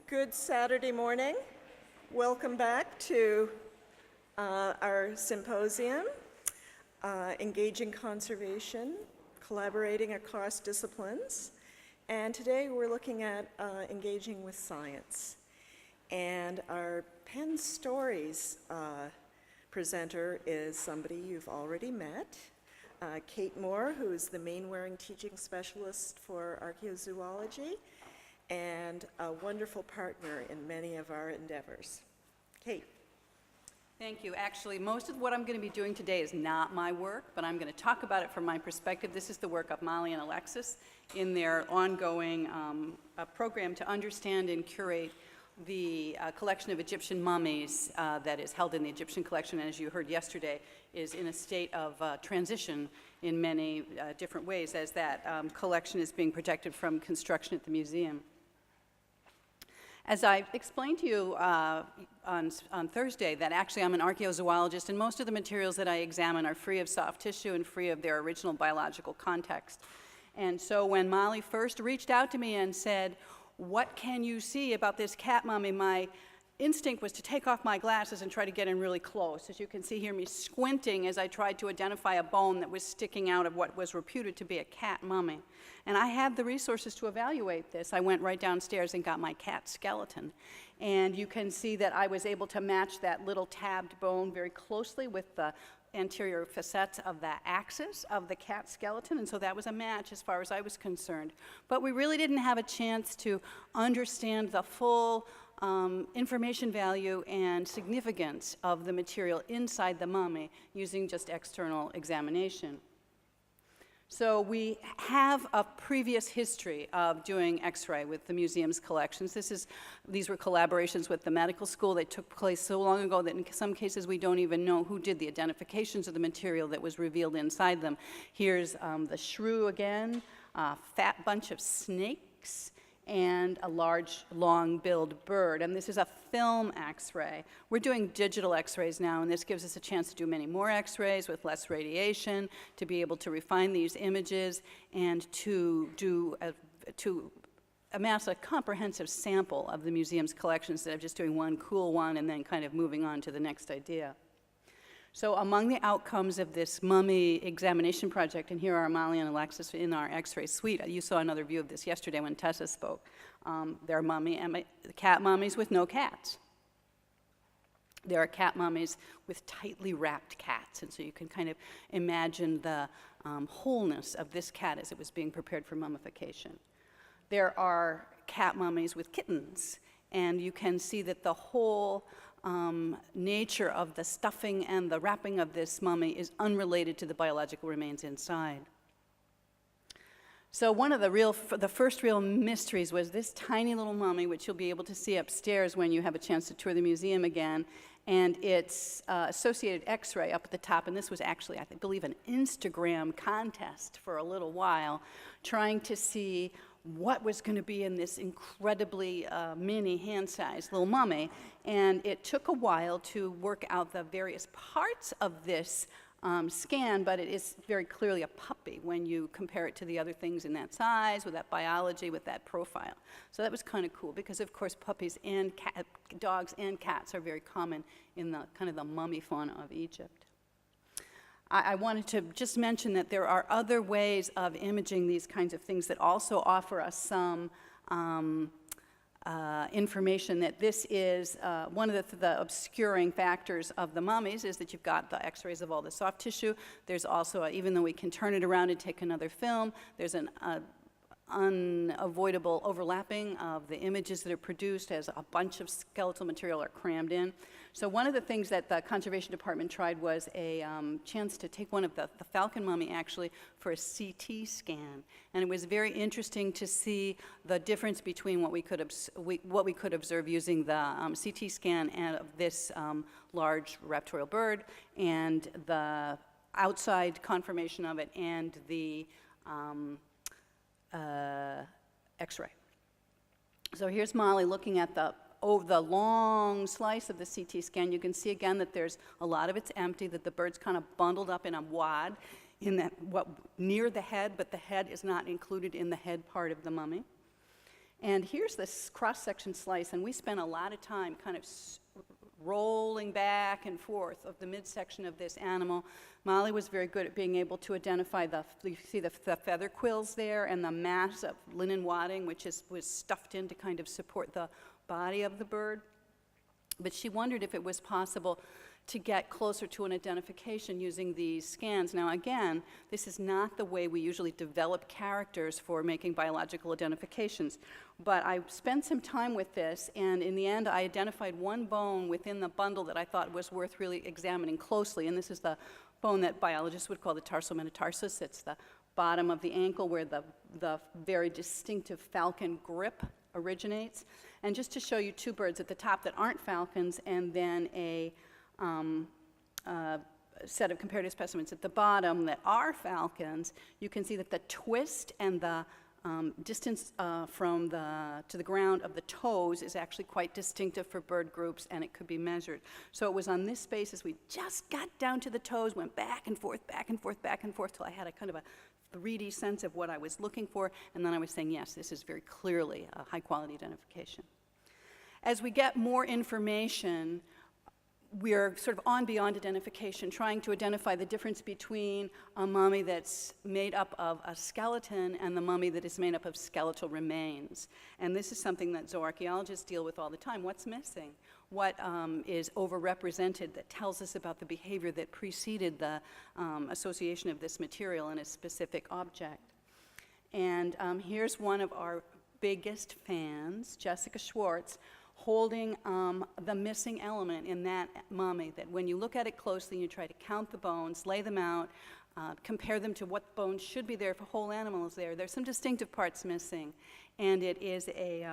Good Saturday morning. Welcome back to our symposium, Engaging Conservation, Collaborating Across Disciplines. And today we're looking at engaging with science. And our Penn Stories presenter is somebody you've already met, Kate Moore, who is the Mainwaring Teaching Specialist for Archaeozoology, and a wonderful partner in many of our endeavors. Kate. Thank you. Actually, most of what I'm going to be doing today is not my work, but I'm going to talk about it from my perspective. This is the work of Molly and Alexis in their ongoing program to understand and curate the collection of Egyptian mummies that is held in the Egyptian collection, and as you heard yesterday, is in a state of transition in many different ways as that collection is being protected from construction at the museum. As I explained to you on Thursday, that actually I'm an archaeozoologist, and most of the materials that I examine are free of soft tissue and free of their original biological context. And so when Molly first reached out to me and said, "What can you see about this cat mummy?" my instinct was to take off my glasses and try to get in really close. As you can see here, me squinting as I tried to identify a bone that was sticking out of what was reputed to be a cat mummy. And I had the resources to evaluate this. I went right downstairs and got my cat skeleton. And you can see that I was able to match that little tabbed bone very closely with the anterior facets of the axis of the cat skeleton, and so that was a match as far as I was concerned. But we really didn't have a chance to understand the full information value and significance of the material inside the mummy using just external examination. So we have a previous history of doing X-ray with the museum's collections. These were collaborations with the medical school that took place so long ago that in some cases we don't even know who did the identifications of the material that was revealed inside them. Here's the shrew again, a fat bunch of snakes, and a large, long-billed bird. And this is a film X-ray. We're doing digital X-rays now, and this gives us a chance to do many more X-rays with less radiation, to be able to refine these images, and to amass a comprehensive sample of the museum's collection instead of just doing one cool one and then kind of moving on to the next idea. So among the outcomes of this mummy examination project, and here are Molly and Alexis in our X-ray suite. You saw another view of this yesterday when Tessa spoke. There are cat mummies with no cats. There are cat mummies with tightly wrapped cats, and so you can kind of imagine the wholeness of this cat as it was being prepared for mummification. There are cat mummies with kittens, and you can see that the whole nature of the stuffing and the wrapping of this mummy is unrelated to the biological remains inside. So one of the first real mysteries was this tiny little mummy, which you'll be able to see upstairs when you have a chance to tour the museum again, and its associated X-ray up at the top. And this was actually, I believe, an Instagram contest for a little while, trying to see what was going to be in this incredibly mini hand-sized little mummy. And it took a while to work out the various parts of this scan, but it is very clearly a puppy when you compare it to the other things in that size, with that biology, with that profile. So that was kind of cool because, of course, puppies and dogs and cats are very common in the kind of the mummy fauna of Egypt. I wanted to just mention that there are other ways of imaging these kinds of things that also offer us some information that this is one of the obscuring factors of the mummies is that you've got the X-rays of all the soft tissue. There's also, even though we can turn it around and take another film, there's an unavoidable overlapping of the images that are produced as a bunch of skeletal material are crammed in. So one of the things that the Conservation Department tried was a chance to take one of the falcon mummy actually for a CT scan. And it was very interesting to see the difference between what we could observe using the CT scan of this large raptorial bird and the outside conformation of it and the X-ray. So here's Molly looking at the long slice of the CT scan. You can see again that there's a lot of it's empty, that the bird's kind of bundled up in a wad near the head, but the head is not included in the head part of the mummy. And here's this cross-section slice, and we spent a lot of time kind of rolling back and forth of the midsection of this animal. Molly was very good at being able to identify you see the feather quills there and the mass of linen wadding, which was stuffed in to kind of support the body of the bird. But she wondered if it was possible to get closer to an identification using these scans. Now again, this is not the way we usually develop characters for making biological identifications, but I spent some time with this, and in the end I identified one bone within the bundle that I thought was worth really examining closely, and this is the bone that biologists would call the tarsometatarsus. It's the bottom of the ankle where the very distinctive falcon grip originates. And just to show you two birds at the top that aren't falcons, and then a set of comparative specimens at the bottom that are falcons, you can see that the twist and the distance from to the ground of the toes is actually quite distinctive for bird groups, and it could be measured. So it was on this basis we just got down to the toes, went back and forth, back and forth, back and forth, till I had a kind of a 3D sense of what I was looking for, and then I was saying, yes, this is very clearly a high-quality identification. As we get more information, we're sort of on beyond identification, trying to identify the difference between a mummy that's made up of a skeleton and the mummy that is made up of skeletal remains. And this is something that zooarchaeologists deal with all the time. What's missing? What is overrepresented that tells us about the behavior that preceded the association of this material in a specific object? And here's one of our biggest fans, Jessica Schwartz, holding the missing element in that mummy, that when you look at it closely, you try to count the bones, lay them out, compare them to what bones should be there if a whole animal is there. There's some distinctive parts missing, and it is a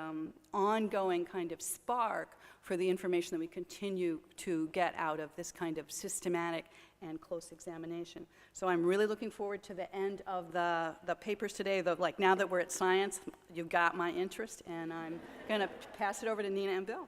ongoing kind of spark for the information that we continue to get out of this kind of systematic and close examination. So I'm really looking forward to the end of the papers today. Now that we're at science, you've got my interest, and I'm going to pass it over to Nina and Bill.